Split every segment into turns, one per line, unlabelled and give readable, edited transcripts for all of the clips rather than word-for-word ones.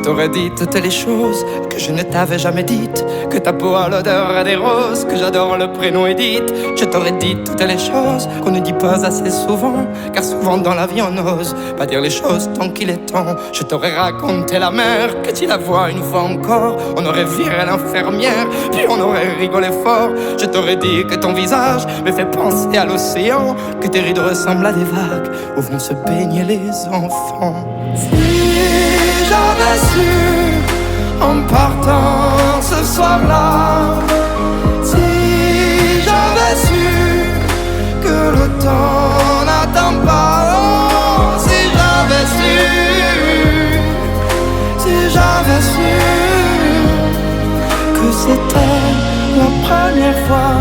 t'aurais dit toutes les choses que je ne t'avais jamais dites. Que ta peau a l'odeur des roses, que j'adore le prénom Edith. Je t'aurais dit toutes les choses qu'on ne dit pas assez souvent, car souvent dans la vie on n'ose pas dire les choses tant qu'il est temps. Je t'aurais raconté la mer, que tu la vois une fois encore. On aurait viré l'infirmière, puis on aurait rigolé fort. Je t'aurais dit que ton visage me fait penser à l'océan, que tes rides ressemblent à des vagues où vont se baigner les enfants. Si j'avais su en partant ce soir-là, si j'avais su que le temps n'attend pas, oh, si j'avais su que c'était la première fois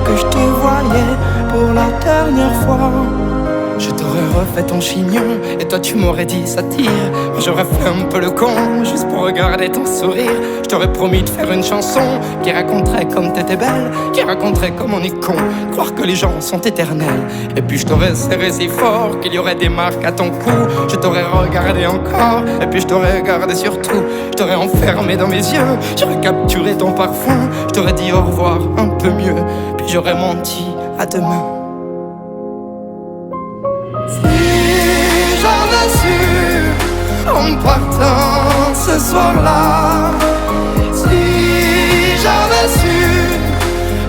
que je te voyais pour la dernière fois. Je t'aurais refait ton chignon et toi tu m'aurais dit ça tire. Moi j'aurais fait un peu le con juste pour regarder ton sourire. Je t'aurais promis de faire une chanson qui raconterait comme t'étais belle, qui raconterait comme on est con, croire que les gens sont éternels. Et puis je t'aurais serré si fort qu'il y aurait des marques à ton cou. Je t'aurais regardé encore et puis je t'aurais regardé surtout. Je t'aurais enfermé dans mes yeux, j'aurais capturé ton parfum. Je t'aurais dit au revoir un peu mieux, puis j'aurais menti à demain. En partant ce soir-là, si j'avais su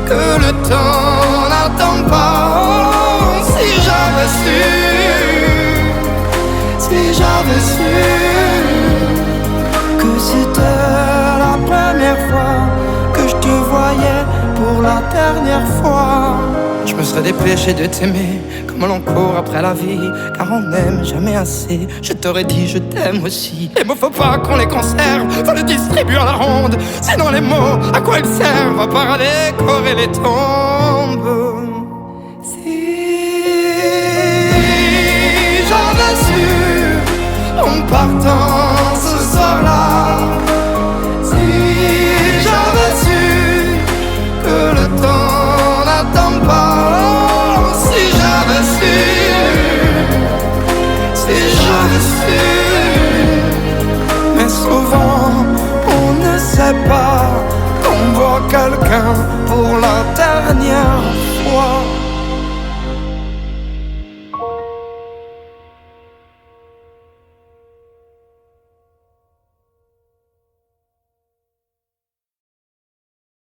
que le temps n'attend pas, oh, si j'avais su que c'était la première fois que je te voyais pour la dernière fois. Je me serais dépêché de t'aimer comme l'on court après la vie, car on n'aime jamais assez. Je t'aurais dit je t'aime aussi. Les mots faut pas qu'on les conserve, faut les distribuer à la ronde. Sinon les mots, à quoi ils servent à part à décorer les tombes. Si j'avais su en partant ce soir-là, si j'avais su que le temps n'attend pas, mais souvent on ne sait pas qu'on voit quelqu'un pour la dernière fois.